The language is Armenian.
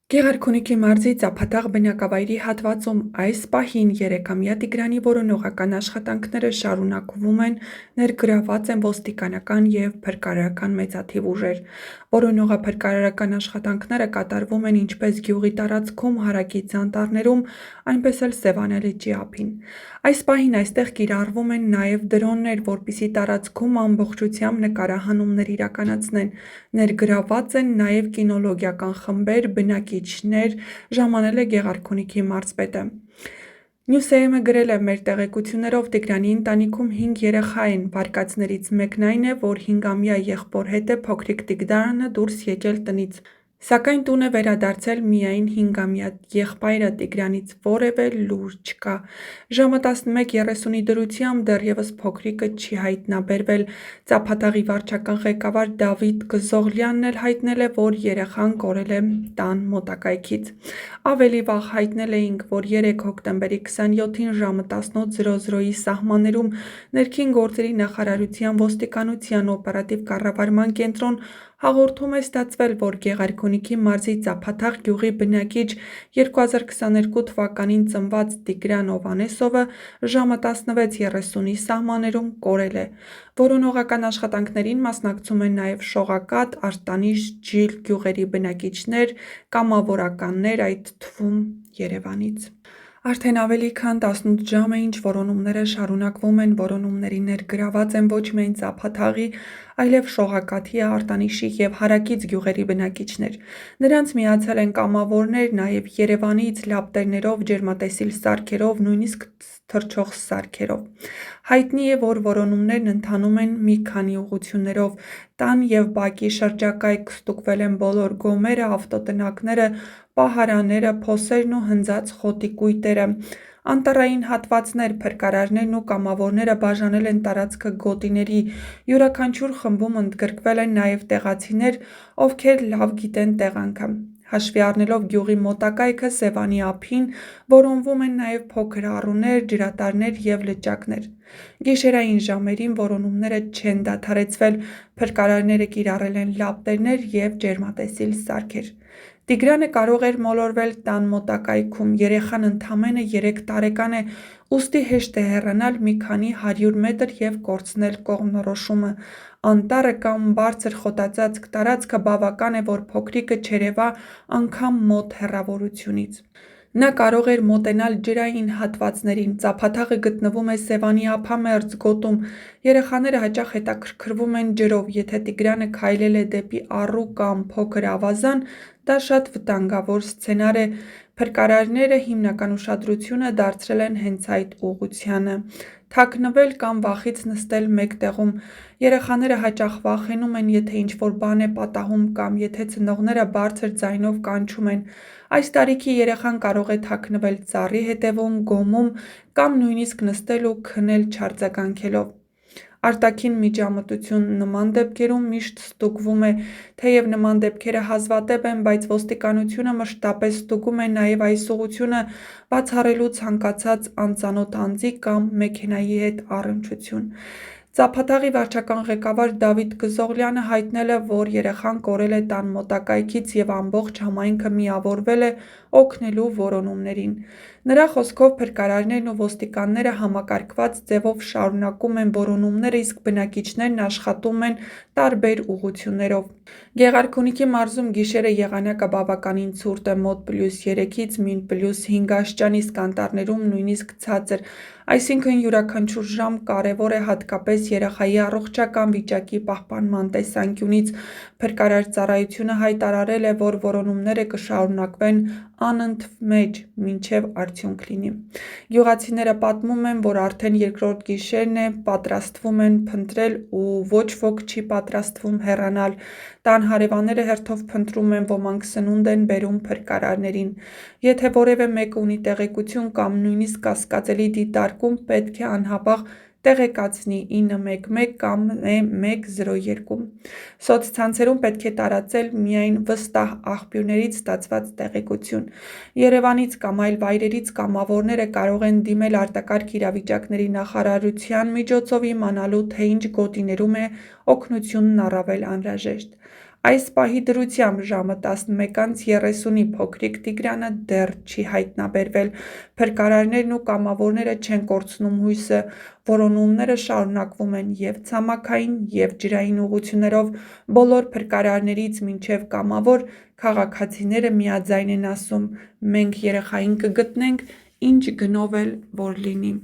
Գեղարքունիքի մարզի Ծափաթաղ բնակավայրի հատվածում այս պահին 3-ամյա Տիգրանի որոնողական աշխատանքները շարունակվում են, ներգրավված են ոստիկանական և փրկարարական մեծաթիվ ուժեր։ Որոնողափրկարարական աշխատանքները կատարվում են ինչպես գյուղի տարածքում հարակից անտառներում, այնպես էլ Սևանա լճի ափին։ Այս պահին այստեղ կիրառվում են նաև դրոններ, որպեսզի տարածքում ամբողջությամբ նկարահանումներ իրականացնեն։ Ներգրավված են նաև կինոլոգիական խմբեր, բնակիչներ, ժամանել է Գեղարքունիքի մարզպետը։ Նյուս գրել է մեր տեղեկություններով Տիգրանի ընտանիքում 5 երեխա են, վարկածներից մեկն այն է, որ 5-ամյա եղբոր հետ է փոքրիկ Տիգրանը դուրս եկել տնից։ Սակայն տուն է վերադարձել միայն 5-ամյա եղբայրը, Տիգրանից որևէ լուր չկա։ Ժամը 11:30-ի դրությամբ դեռևս փոքրիկը չի հայտնաբերվել։ Ծափաթաղի վարչական ղեկավար Դավիթ Գզողլյանն էլ հայտնել է, որ երեխան կորել է տան մոտակայքից։ Ավելի վաղ հայտնել էինք, որ 3 հոկտեմբերի 27-ին ժամը 18:00-ի սահմաններում Ներքին գործերի նախարարության ոստիկանության օպերատիվ կառավարման կենտրոն հաղորդում է ստացվել, որ Գեղարքունիքի մարզի Ծափաթաղ գյուղի բնակիչ 2022 թվականին ծնված Տիգրան Օվանեսովը ժամը 16:30-ի սահմաններում կորել է։ Որոնողական աշխատանքներին մասնակցում են նաև Շողակաթ, Արտանիշ, Ջիլ գյուղերի բնակիչներ, կամավորականներ, այդ թվում Երևանից։ Արդեն ավելի քան 18 ժամ է, ինչ որոնումները շարունակվում են, որոնումներին ներգրաված են ոչ միայն Ծափաթաղի, այլև Շողակաթի, Արտանիշի և հարակից գյուղերի բնակիչներ։ Նրանց միացել են կամավորներ նաև Երևանից լապտերներով, ջերմատեսիլ սարքերով, նույնիսկ թռչող սարքերով։ Հայտնի է, որ որոնումներն ընթանում են մի քանի ուղղություններով։ Տան և բակի շրջակայք ստուգվել են բոլոր գոմերը, ավտոտնակները, պահարանները, փոսերն ու հնձած խոտի կույտերը։ Անտառային հատվածներ, փրկարարներն ու կամավորները բաժանել են տարածքը գոտիների։ Յուրաքանչյուր խմբում ընդգրկվել են նաև տեղացիներ, ովքեր լավ գիտեն տեղանքը։ Հաշվի առնելով գյուղի մոտակայքը Սևանի ափին, որոնվում են նաև փոքր առուներ, ջրատարներ և լճակներ։ Գիշերային ժամերին որոնումները չեն դադարեցվել, փրկարարները կիրառել են լապտերներ և ջերմատեսիլ սարքեր։ Տիգրանը կարող էր մոլորվել տան մոտակայքում, երեխան ընդամենը 3 տարեկան է, ուստի հեշտ է հեռանալ մի քանի 100 մետր և կորցնել կողմնորոշումը։ Անտառը կամ բարձր խոտածածկ տարածքը բավական է, որ փոքրիկը չերևա անգամ մոտ հեռավորությունից։ Նա կարող էր մոտենալ ջրային հատվածներին։ Ծափաթաղը գտնվում է Սևանի ափամերձ գոտում։ Երեխաները հաճախ հետաքրքրվում են ջրով։ Եթե Տիգրանը քայլել է դեպի առու կամ փոքր ավազան, դա շատ վտանգավոր սցենար է։ Փրկարարները հիմնական ուշադրությունը դարձրել են հենց այդ ուղղությանը։ Թաքնվել կամ վախից նստել մեկ տեղում։ Երեխաները հաճախ վախենում են, եթե ինչ-որ բան է պատահում կամ եթե ծնողները բարձր ձայնով կանչում են։ Այս տարիքի երեխան կարող է թաքնվել ծառի հետևում, գոմում կամ նույնիսկ նստել ու քնել չարձագանքելով։ Արտաքին միջամտություն նման դեպքերում միշտ ստուգվում է։ Թեև նման դեպքերը հազվադեպ են, բայց ոստիկանությունը մշտապես ստուգում է նաև այս ուղղությունը բացառելու ցանկացած անծանոթ անձի կամ մեքենայի հետ առնչություն։ Ծափաթաղի վարչական ղեկավար Դավիթ Գզողլյանը հայտնել է, որ երեխան կորել է տան մոտակայքից և ամբողջ համայնքը միավորվել է օգնելու որոնումներին։ Նրա խոսքով փրկարարներն ու ոստիկանները համակարգված ձևով շարունակում են որոնումները, իսկ բնակիչներն աշխատում են տարբեր ուղղություններով։ Գեղարքունիքի մարզում գիշերը եղանակը բավականին ցուրտ է՝ մոտ +3-ից մին +5 աստիճան, իսկ անտառներում նույնիսկ ցածր։ Այսինքն յուրաքանչյուր ժամ կարևոր է հատկապես երեխայի առողջական վիճակի պահպանման տեսանկյունից։ Փրկարար ծառայությունը հայտարարել է, որ որոնումները կշարունակվեն անընդմեջ, մինչև արդյունք լինի։ Գյուղացիները պատմում են, որ արդեն երկրորդ գիշերն է, պատրաստվում են փնտրել ու ոչ ոք չի պատրաստվում հեռանալ։ Տան հարևանները հերթով փնտրում են, ոմանք սնունդ են բերում փրկարարներին։ Եթե որևէ մեկը ունի տեղեկություն կամ նույնիսկ կասկածելի դիտարկում, պետք է անհապաղ տեղեկացնի 911 կամ 102։ Սոցցանցերում պետք է տարածել միայն վստահ աղբյուրներից ստացված տեղեկություն։ Երևանից կամ այլ վայրերից կամավորները կարող են դիմել արտակարգ իրավիճակների նախարարության միջոցով իմանալու, թե ինչ գոտիներում է օգնությունն առավել անհրաժեշտ։ Այս պահի դրությամբ ժամը 11:30-ի փոքրիկ Տիգրանը դեռ չի հայտնաբերվել։ Փրկարարներն ու կամավորները չեն կորցնում հույսը, որոնումները շարունակվում են և ցամաքային, և ջրային ուղղություններով։ Բոլոր փրկարարներից մինչև կամավոր, քաղաքացիները միաձայն են ասում՝ մենք երեխային կգտնենք ինչ գնով էլ որ լինի։